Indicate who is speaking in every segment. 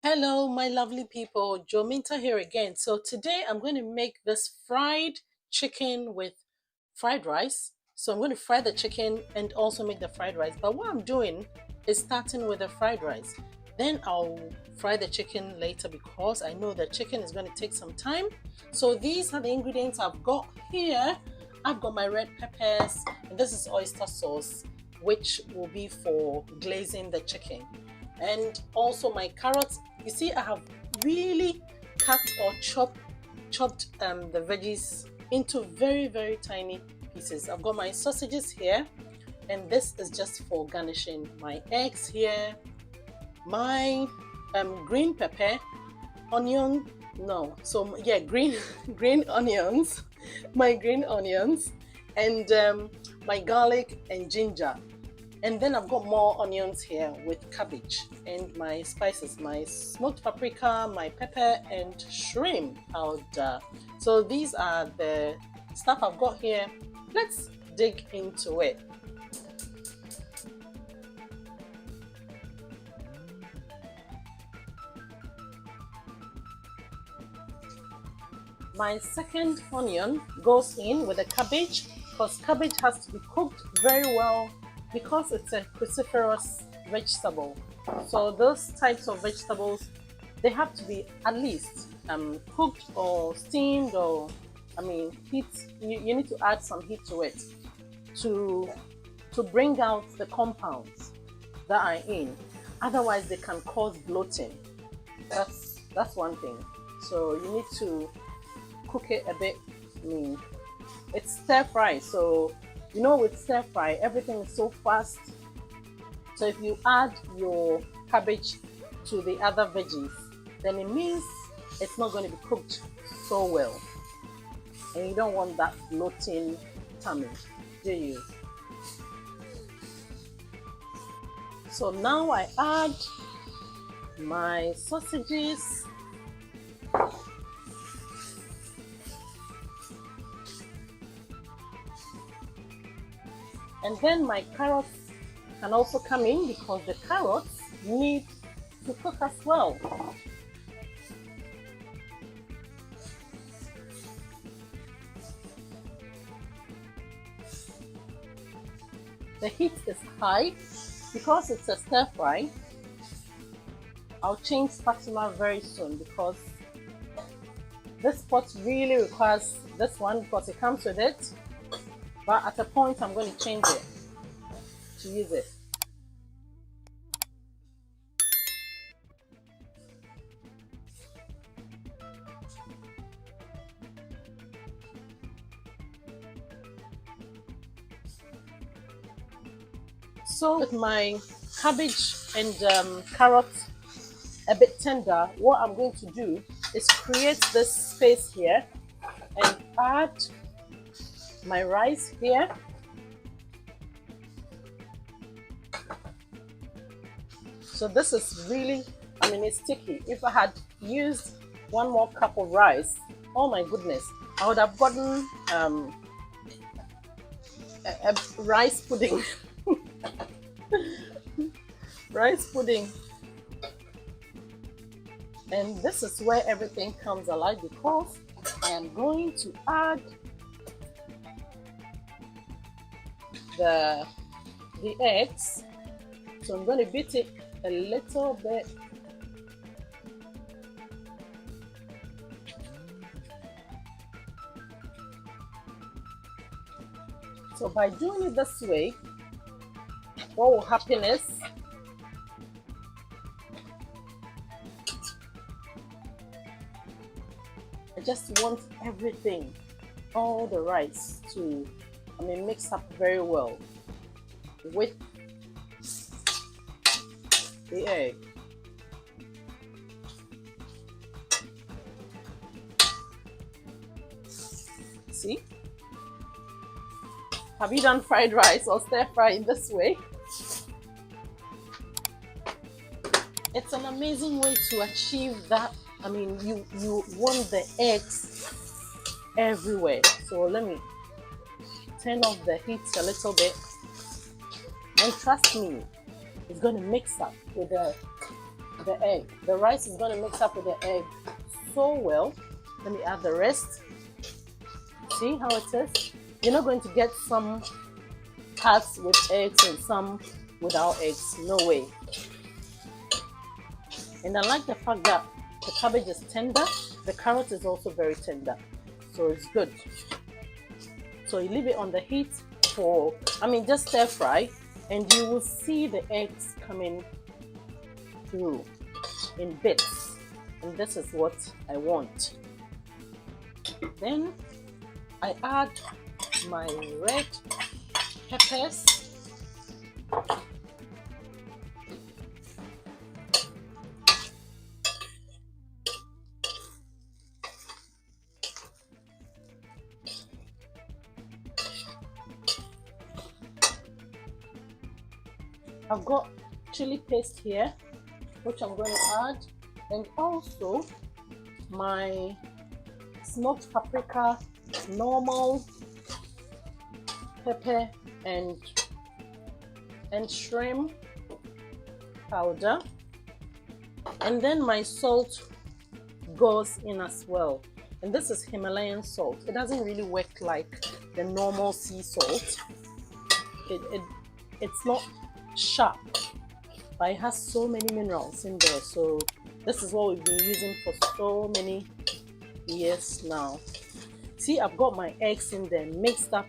Speaker 1: Hello, my lovely people. Jominta here again. So today I'm going to make this fried chicken with fried rice. So I'm going to fry the chicken and also make the fried rice. But what I'm doing is starting with the fried rice. Then I'll fry the chicken later because I know the chicken is going to take some time. So these are the ingredients I've got here. I've got my red peppers, and this is oyster sauce, which will be for glazing the chicken, and also my carrots. You see, I have really cut or chopped the veggies into very tiny pieces. I've got my sausages here, and this is just for garnishing. My eggs here, my green pepper, onion. No, so yeah, green green onions, my green onions, and my garlic and ginger. And then I've got more onions here with cabbage and my spices, my smoked paprika, my pepper, and shrimp powder. So these are the stuff I've got here. Let's dig into it. My second onion goes in with the cabbage because cabbage has to be cooked very well because it's a cruciferous vegetable. So those types of vegetables, they have to be at least cooked or steamed, or heat. You need to add some heat to it to bring out the compounds that are in. Otherwise, they can cause bloating. That's one thing. So you need to cook it a bit. It's stir fry, so with stir fry, everything is so fast. So if you add your cabbage to the other veggies, then it means it's not going to be cooked so well. And you don't want that bloating tummy, do you? So now I add my sausages. And then my carrots can also come in because the carrots need to cook as well. The heat is high because it's a stir fry. I'll change spatula very soon because this pot really requires this one because it comes with it. But at a point, I'm going to change it to use it. So with my cabbage and carrots a bit tender, what I'm going to do is create this space here and add my rice here. So this is really, it's sticky. If I had used 1 more cup of rice, oh my goodness, I would have gotten a rice pudding. Rice pudding. And this is where everything comes alive because I am going to add the eggs. So I'm going to beat it a little bit. So by doing it this way, what will happen is I just want everything, all the rice to mix up very well with the egg. See? Have you done fried rice or stir fry in this way? It's an amazing way to achieve that. You want the eggs everywhere. So let me turn off the heat a little bit, and trust me, it's going to mix up with the the egg. The rice is going to mix up with the egg so well. Let me add the rest. See how it is? You're not going to get some parts with eggs and some without eggs. No way. And I like the fact that the cabbage is tender. The carrot is also very tender. So it's good. So you leave it on the heat for, just stir fry, and you will see the eggs coming through in bits. And this is what I want. Then I add my red peppers. I've got chili paste here, which I'm going to add, and also my smoked paprika, normal pepper, and shrimp powder, and then my salt goes in as well. And this is Himalayan salt. It doesn't really work like the normal sea salt. It's not sharp, but it has so many minerals in there. So this is what we've been using for so many years now. See, I've got my eggs in there mixed up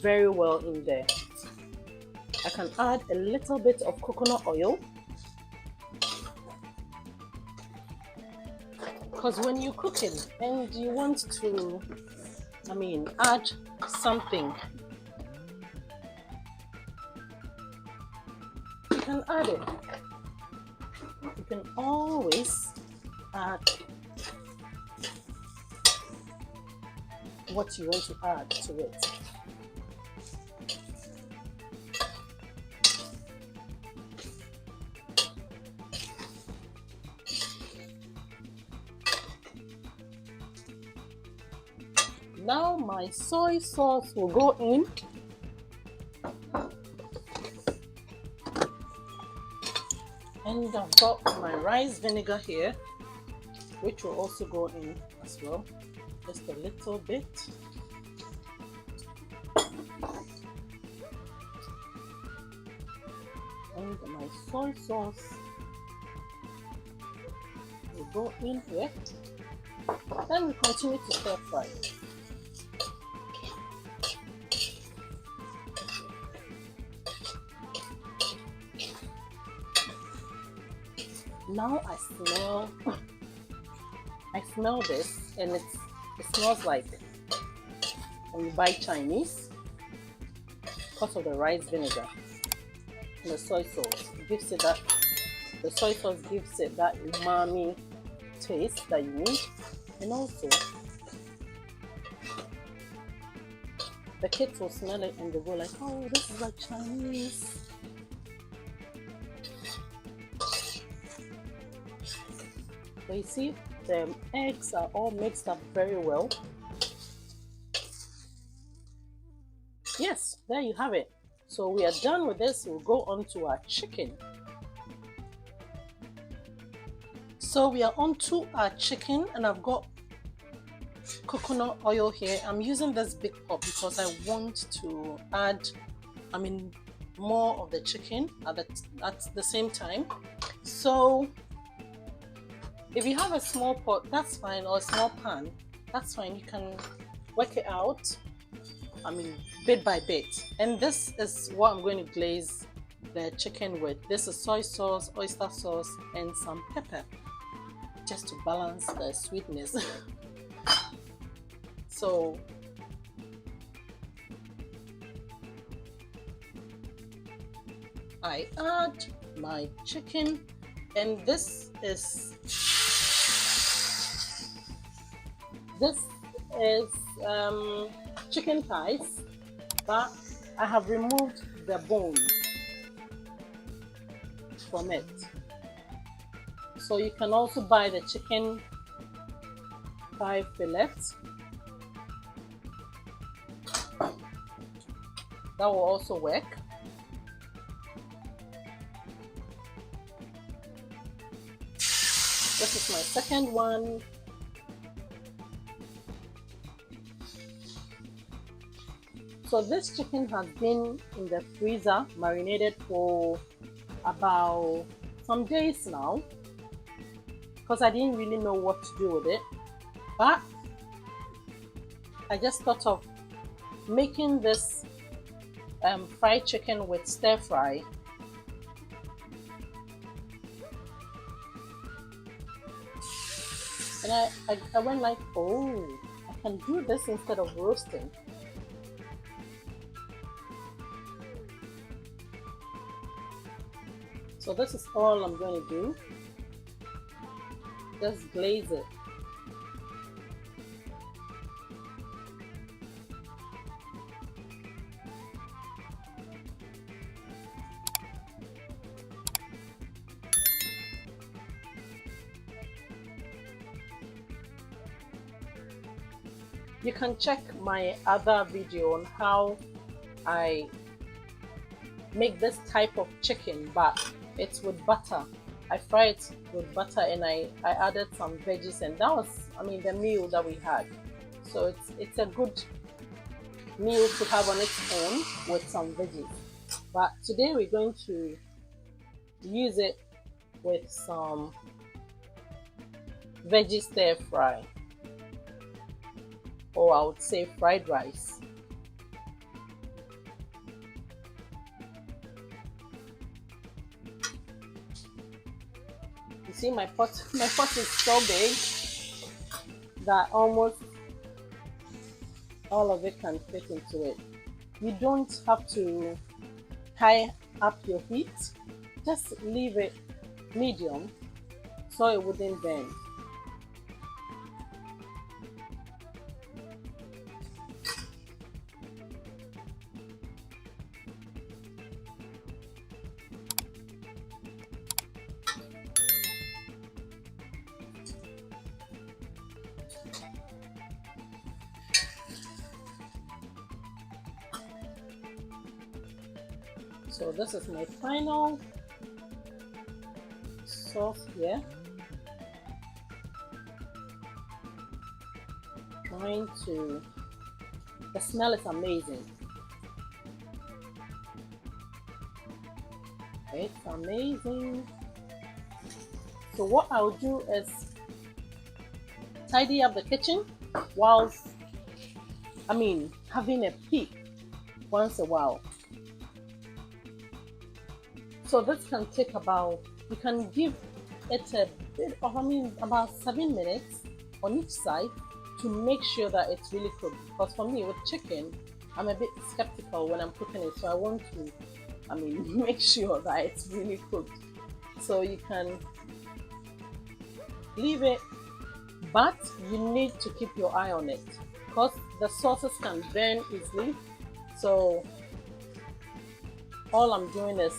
Speaker 1: very well in there. I can add a little bit of coconut oil, because when you're cooking and you want to add something, you can add it. You can always add what you want to add to it. Now my soy sauce will go in. And I've got my rice vinegar here, which will also go in as well. Just a little bit. And my soy sauce will go in here. Then we continue to stir fry. Now I smell this, and it smells like when you buy Chinese, because of the rice vinegar and the soy sauce. Gives it that, the soy sauce gives it that umami taste that you need. And also the kids will smell it and they go like, oh, this is like Chinese. So you see, the eggs are all mixed up very well. Yes, there you have it. So we are done with this. We'll go on to our chicken. So we are on to our chicken, and I've got coconut oil here. I'm using this big pot because I want to add, more of the chicken at the same time. So if you have a small pot, that's fine, or a small pan, that's fine. You can work it out, bit by bit. And this is what I'm going to glaze the chicken with. This is soy sauce, oyster sauce, and some pepper, just to balance the sweetness. So I add my chicken, and this is chicken thighs, but I have removed the bone from it. So you can also buy the chicken thigh fillet. That will also work. this is my second one. So this chicken has been in the freezer marinated for about some days now, because I didn't really know what to do with it, but I just thought of making this fried chicken with stir fry. And I went like, oh, I can do this instead of roasting. So this is all I'm going to do. Just glaze it. You can check my other video on how I make this type of chicken, but it's with butter. I fry it with butter and I added some veggies, and that was, I mean, the meal that we had. So it's a good meal to have on its own with some veggies. But today we're going to use it with some veggie stir fry, or I would say fried rice. You see my pot is so big that almost all of it can fit into it. You don't have to high up your heat, just leave it medium so it wouldn't burn. So this is my final sauce here. The smell is amazing. It's amazing. So what I'll do is tidy up the kitchen whilst, having a peek once a while. So this can take about, you can give it a bit of, about 7 minutes on each side to make sure that it's really cooked. Because for me with chicken, I'm a bit skeptical when I'm cooking it, so I want to, make sure that it's really cooked. So you can leave it, but you need to keep your eye on it because the sauces can burn easily. So all I'm doing is,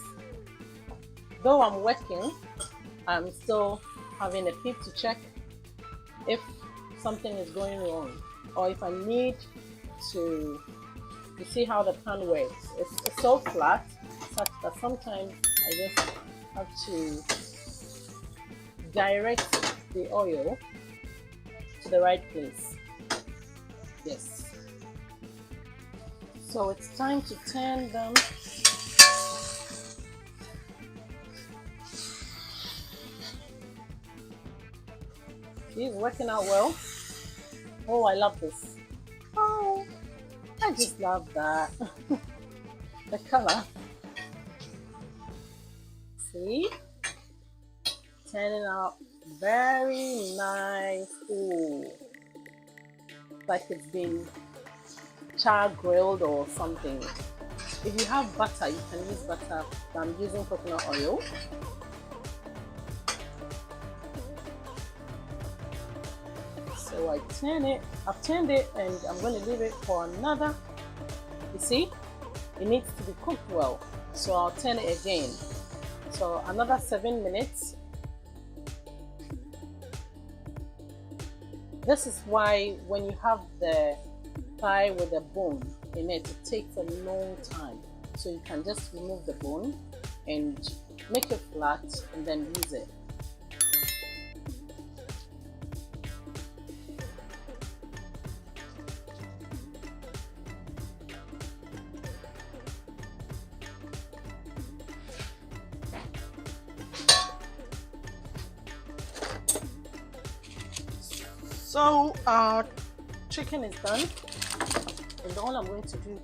Speaker 1: though I'm working, I'm still having a peek to check if something is going wrong, or if I need to see how the pan works. It's so flat such that sometimes I just have to direct the oil to the right place. Yes. So it's time to turn them. It's working out well. Oh, I love this. Oh, I just love that. The color. See? Turning out very nice. Ooh. Like it's been char grilled or something. If you have butter, you can use butter. I'm using coconut oil. So I've turned it, and I'm going to leave it for another, you see, it needs to be cooked well. So I'll turn it again. So another 7 minutes. This is why when you have the thigh with a bone in it, it takes a long time. So you can just remove the bone and make it flat and then use it. So our chicken is done, and all I'm going to do